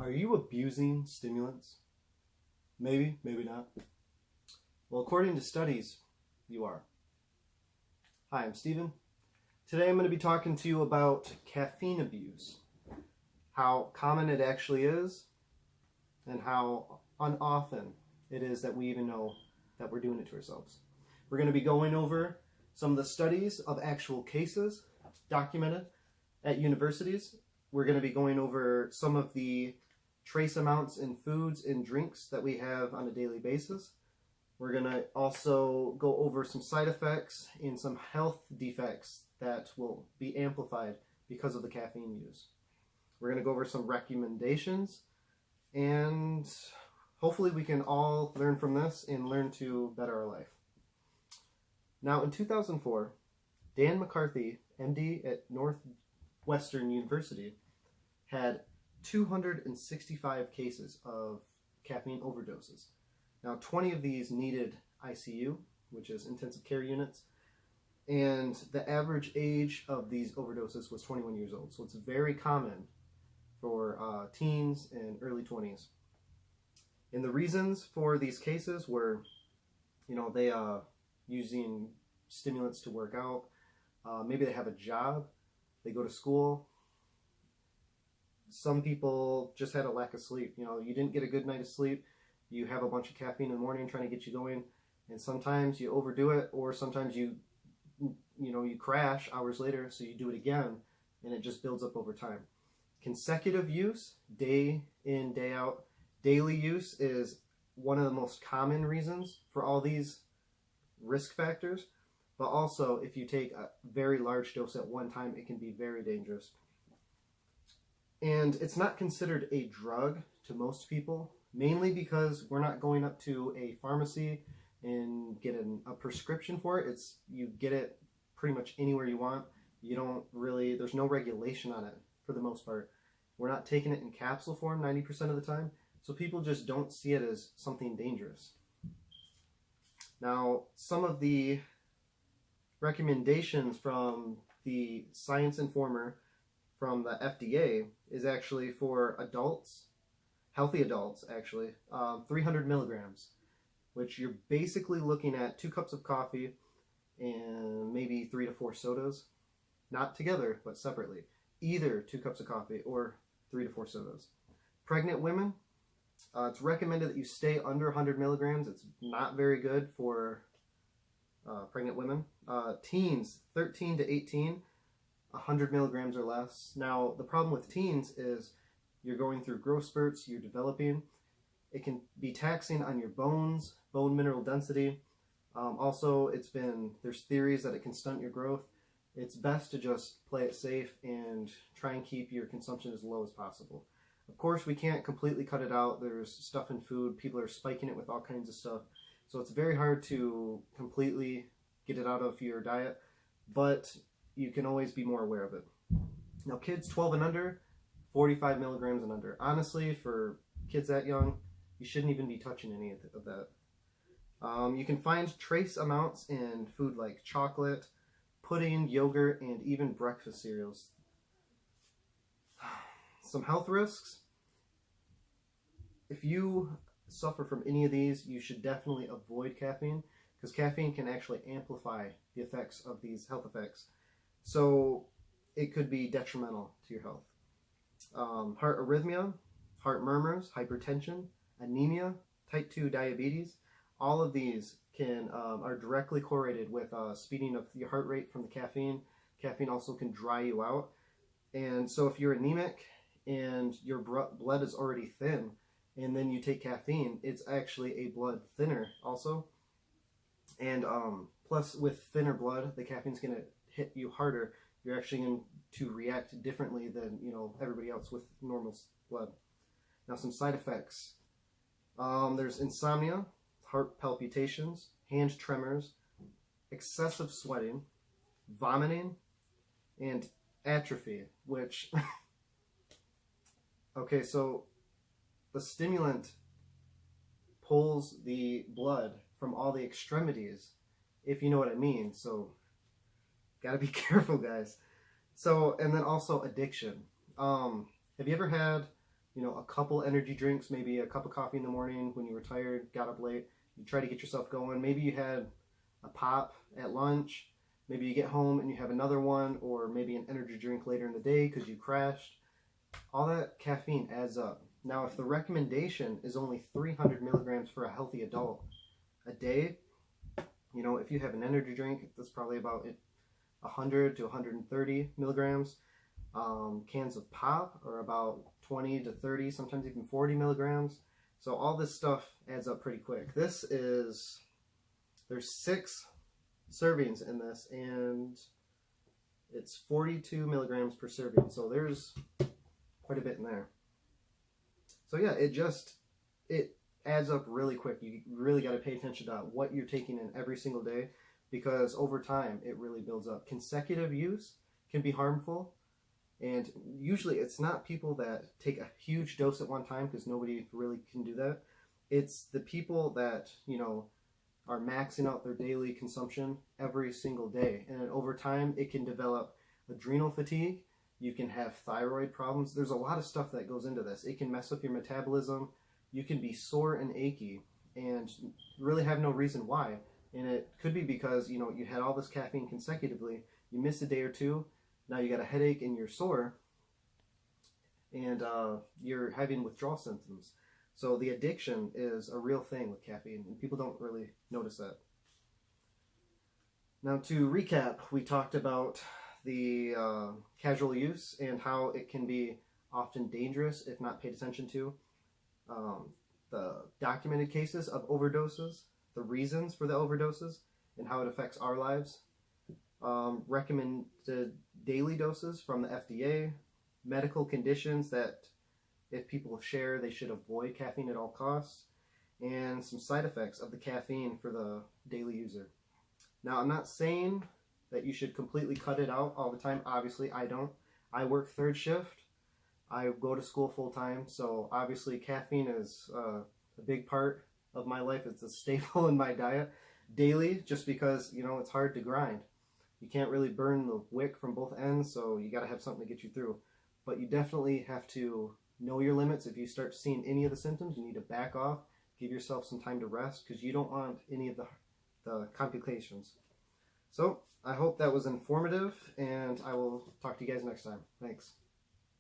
Are you abusing stimulants? Maybe, maybe not. Well, according to studies, you are. Hi, I'm Steven. Today I'm going to be talking to you about caffeine abuse, how common it actually is, and how unoften it is that we even know that we're doing it to ourselves. We're going to be going over some of the studies of actual cases documented at universities. We're going to be going over some of the trace amounts in foods and drinks that we have on a daily basis. We're going to also go over some side effects and some health defects that will be amplified because of the caffeine use. We're going to go over some recommendations, and hopefully we can all learn from this and learn to better our life. Now, in 2004, Dan McCarthy, MD at Northwestern University, had 265 cases of caffeine overdoses. Now, 20 of these needed ICU, which is intensive care units, and the average age of these overdoses was 21 years old. So it's very common for teens and early 20s. And the reasons for these cases were, they using stimulants to work out. Maybe they have a job, they go to school. Some people just had a lack of sleep. You didn't get a good night of sleep. You have a bunch of caffeine in the morning trying to get you going, and sometimes you overdo it, or sometimes you crash hours later, so you do it again, and it just builds up over time. Consecutive use, day in, day out, daily use is one of the most common reasons for all these risk factors, but also if you take a very large dose at one time, it can be very dangerous. And it's not considered a drug to most people, mainly because we're not going up to a pharmacy and getting a prescription for it. You get it pretty much anywhere you want. There's no regulation on it for the most part. We're not taking it in capsule form 90% of the time, so people just don't see it as something dangerous. Now, some of the recommendations from the Science Informer from the FDA is actually for adults, healthy adults actually, 300 milligrams, which you're basically looking at 2 cups of coffee and maybe 3 to 4 sodas, not together, but separately. Either 2 cups of coffee or 3 to 4 sodas. Pregnant women, it's recommended that you stay under 100 milligrams. It's not very good for pregnant women. Teens, 13 to 18, 100 milligrams or less. Now, the problem with teens is you're going through growth spurts, you're developing. It can be taxing on your bones, bone mineral density. Also, there's theories that it can stunt your growth. It's best to just play it safe and try and keep your consumption as low as possible. Of course, we can't completely cut it out. There's stuff in food. People are spiking it with all kinds of stuff. So it's very hard to completely get it out of your diet, but you can always be more aware of it. Now, kids 12 and under, 45 milligrams and under. Honestly, for kids that young, you shouldn't even be touching any of that. You can find trace amounts in food like chocolate, pudding, yogurt, and even breakfast cereals. Some health risks. If you suffer from any of these, you should definitely avoid caffeine, because caffeine can actually amplify the effects of these health effects. So it could be detrimental to your health. Heart arrhythmia, heart murmurs, hypertension, anemia, type 2 diabetes, all of these are directly correlated with speeding of your heart rate from the caffeine. Caffeine also can dry you out. And so if you're anemic and your blood is already thin, and then you take caffeine, it's actually a blood thinner also. And plus, with thinner blood, the caffeine's going to hit you harder. You're actually going to react differently than everybody else with normal blood. Now, some side effects. There's insomnia, heart palpitations, hand tremors, excessive sweating, vomiting, and atrophy, which okay, so the stimulant pulls the blood from all the extremities, if you know what I mean. So gotta be careful, guys. So, and then also addiction. Have you ever had you know, a couple energy drinks, maybe a cup of coffee in the morning when you were tired, got up late. You try to get yourself going. Maybe you had a pop at lunch. Maybe you get home and you have another one, or maybe an energy drink later in the day because you crashed. All that caffeine adds up. Now, if the recommendation is only 300 milligrams for a healthy adult a day, you know, if you have an energy drink, that's probably about 100 to 130 milligrams. Cans of pop are about 20 to 30, sometimes even 40 milligrams. So all this stuff adds up pretty quick. There's 6 servings in this, and it's 42 milligrams per serving. So there's quite a bit in there. So yeah, it adds up really quick. You really got to pay attention to what you're taking in every single day, because over time it really builds up. Consecutive use can be harmful, and usually it's not people that take a huge dose at one time, because nobody really can do that. It's the people that, you know, are maxing out their daily consumption every single day, and then over time it can develop adrenal fatigue. You can have thyroid problems. There's a lot of stuff that goes into this. It can mess up your metabolism. You can be sore and achy and really have no reason why. And it could be because, you know, you had all this caffeine consecutively, you missed a day or two, now you got a headache and you're sore, and you're having withdrawal symptoms. So the addiction is a real thing with caffeine, and people don't really notice that. Now, to recap, we talked about the casual use and how it can be often dangerous if not paid attention to. The documented cases of overdoses, the reasons for the overdoses, and how it affects our lives. Recommended daily doses from the FDA, medical conditions that if people share, they should avoid caffeine at all costs, and some side effects of the caffeine for the daily user. Now, I'm not saying that you should completely cut it out all the time. Obviously, I don't. I work third shift. I go to school full time, so obviously caffeine is a big part of my life. It's a staple in my diet daily, just because, you know, it's hard to grind. You can't really burn the wick from both ends, so you got to have something to get you through. But you definitely have to know your limits. If you start seeing any of the symptoms, you need to back off, give yourself some time to rest, because you don't want any of the complications. So I hope that was informative, and I will talk to you guys next time. Thanks.